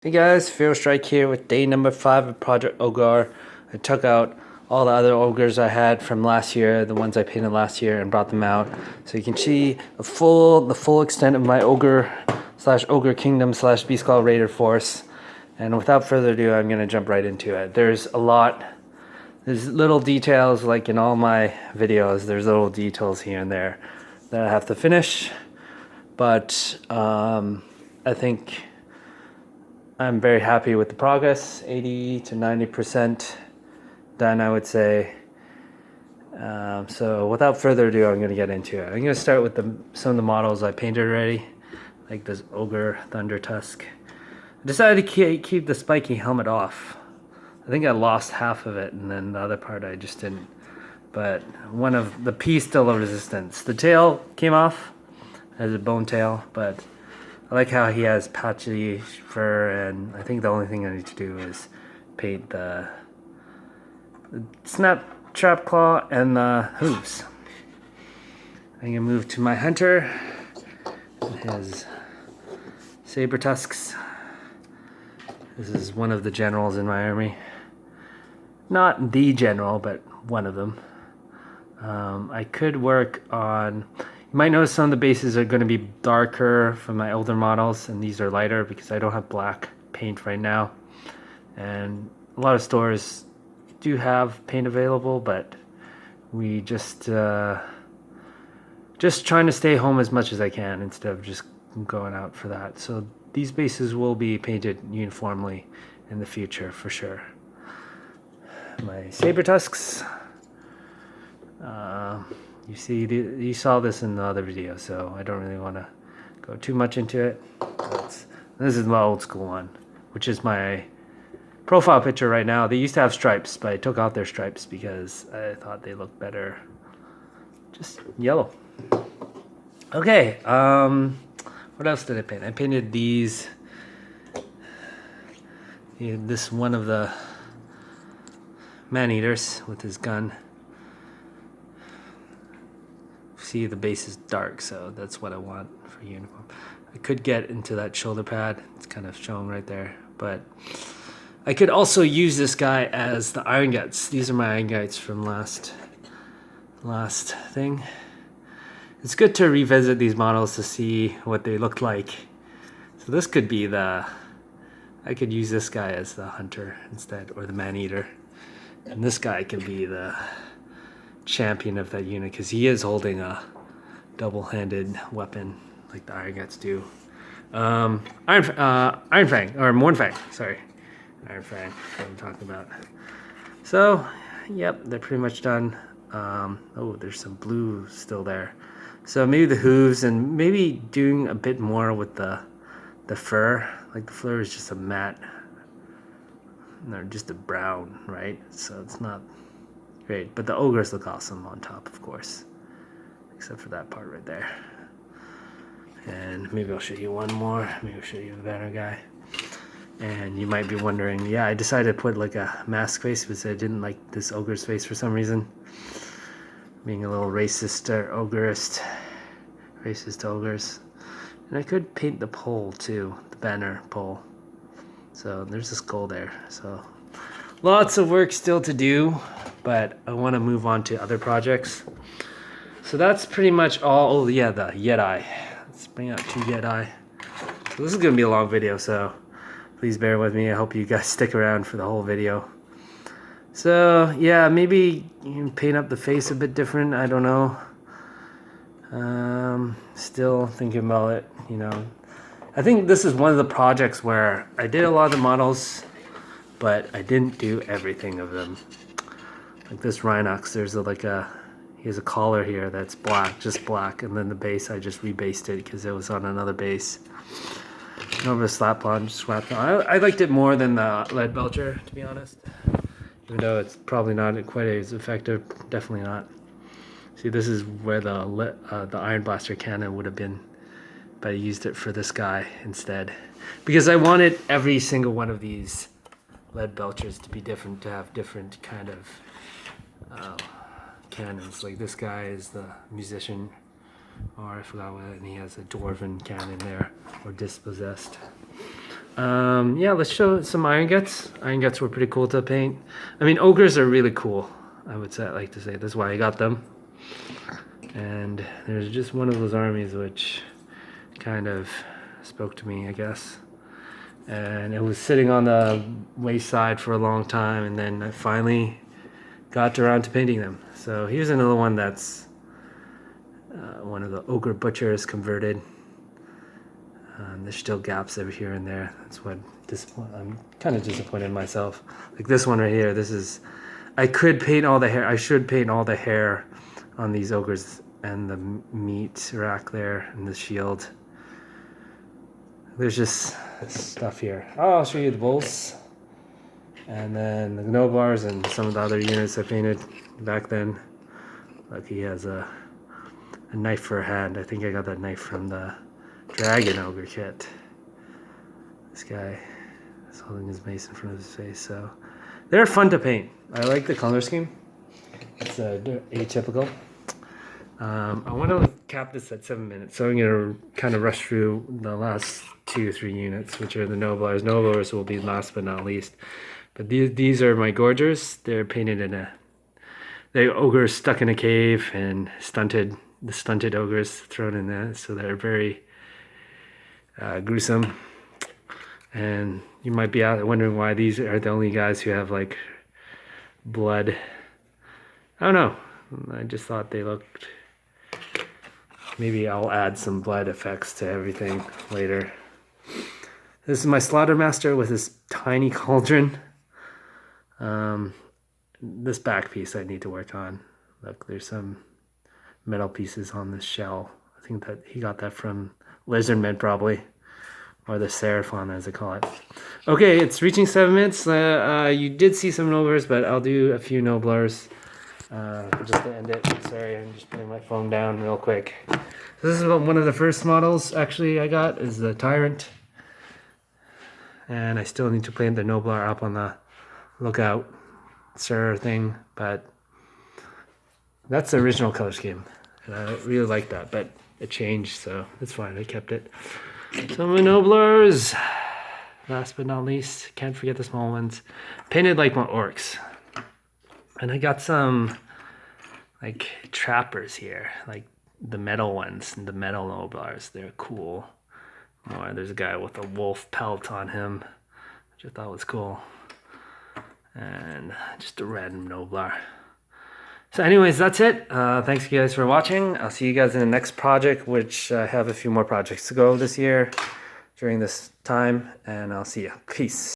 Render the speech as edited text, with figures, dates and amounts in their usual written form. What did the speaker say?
Hey guys, Fear Strike here with day number 5 of Project Ogor. I took out all the other ogres I had from last year, the ones I painted last year, and brought them out. So you can see the full extent of my ogre slash ogre kingdom slash beast claw raider force. And without further ado, I'm going to jump right into it. There's little details, like in all my videos, there's little details here and there that I have to finish. But I think I'm very happy with the progress, 80 to 90% done, I would say. So without further ado, I'm going to get into it. I'm going to start with some of the models I painted already, like this Ogre Thunder Tusk. I decided to keep the spiky helmet off. I think I lost half of it, and then the other part I just didn't. But one of the piece still of resistance. The tail came off as a bone tail, but I like how he has patchy fur, and I think the only thing I need to do is paint the snap trap claw and the hooves. I'm gonna move to my hunter and his saber tusks. This is one of the generals in my army. Not the general, but one of them. I could work on... You might notice some of the bases are going to be darker from my older models, and these are lighter because I don't have black paint right now. And a lot of stores do have paint available, but we just trying to stay home as much as I can instead of just going out for that. So these bases will be painted uniformly in the future for sure. My saber tusks. You saw this in the other video, so I don't really want to go too much into it. This is my old school one, which is my profile picture right now. They used to have stripes, but I took out their stripes because I thought they looked better just yellow. Okay, what else did I paint? I painted these. This one of the man-eaters with his gun. See, the base is dark, so that's what I want for uniform. I could get into that shoulder pad. It's kind of showing right there, but I could also use this guy as the iron guts. These are my iron guts from last thing. It's good to revisit these models to see what they look like. So this could be I could use this guy as the hunter instead, or the man-eater. And this guy can be the champion of that unit because he is holding a double-handed weapon like the iron guts do. Iron Fang, or Mornfang, sorry. Iron Fang, what I'm talking about. So, yep, they're pretty much done. Oh, there's some blue still there. So maybe the hooves, and maybe doing a bit more with the fur. Like the fur is just a matte, no, just a brown, right? So it's not great, but the ogres look awesome on top, of course, except for that part right there. And maybe I'll show you one more. Maybe I'll show you a better guy. And you might be wondering, yeah, I decided to put like a mask face because I didn't like this ogre's face for some reason. Being a little racist or ogreist. Racist to ogres. And I could paint the pole too, the banner pole. So there's a skull there. So lots of work still to do, but I want to move on to other projects. So that's pretty much all. Oh yeah, the Yeti. Let's bring out 2 Yeti. So this is going to be a long video, so please bear with me. I hope you guys stick around for the whole video. So yeah, maybe you can paint up the face a bit different. I don't know. Still thinking about it, you know. I think this is one of the projects where I did a lot of the models, but I didn't do everything of them. Like this Rhinox, he has a collar here that's black, just black, and then the base, I just rebased it because it was on another base. Over a slap on, just slapped on. I liked it more than the lead belcher, to be honest. Even though it's probably not quite as effective, definitely not. See, this is where the Iron Blaster cannon would have been, but I used it for this guy instead. Because I wanted every single one of these lead belchers to be different, to have different kind of cannons. Like this guy is the musician, or I forgot what, and he has a dwarven cannon there, or dispossessed. Yeah, let's show some iron guts. Iron guts were pretty cool to paint. I mean, ogres are really cool. I would say, I like to say, that's why I got them. And there's just one of those armies which kind of spoke to me, I guess. And it was sitting on the wayside for a long time, and then I finally got around to painting them. So here's another one that's one of the ogre butchers converted. There's still gaps over here and there. That's what I'm kind of disappointed in myself. Like this one right here, this is, I could paint all the hair. I should paint all the hair on these ogres and the meat rack there and the shield. There's just stuff here. Oh, I'll show you the bulls. And then the Gnoblars and some of the other units I painted back then. Like he has a knife for a hand. I think I got that knife from the Dragon Ogre kit. This guy is holding his mace in front of his face. So they're fun to paint. I like the color scheme. It's atypical. I want to cap this at 7 minutes, so I'm going to kind of rush through the last 2 or 3 units, which are the Gnoblars. Gnoblars will be last but not least. But these are my gorgers. They're painted in they're ogres stuck in a cave and the stunted ogres thrown in there, so they're very gruesome. And you might be out wondering why these are the only guys who have like blood. I don't know. I just thought they looked. Maybe I'll add some blood effects to everything later. This is my Slaughtermaster with his tiny cauldron. This back piece I need to work on. Look, there's some metal pieces on this shell. I think that he got that from Lizardmen probably, or the Seraphon as they call it. Okay, it's reaching 7 minutes. You did see some Noblars, but I'll do a few Noblars just to end it. Sorry, I'm just putting my phone down real quick. So this is one of the first models actually I got is the Tyrant, and I still need to paint the Noblar up on the lookout sir thing, but that's the original color scheme. And I really like that, but it changed, so it's fine. I kept it. Some Noblars. Last but not least, can't forget the small ones. Painted like my orcs. And I got some like trappers here, like the metal ones, the metal Noblars. They're cool. Oh, there's a guy with a wolf pelt on him, which I thought was cool. And just a random Noblar. So anyways, that's it. Thanks you guys for watching. I'll see you guys in the next project, which I have a few more projects to go this year during this time, and I'll see you. Peace.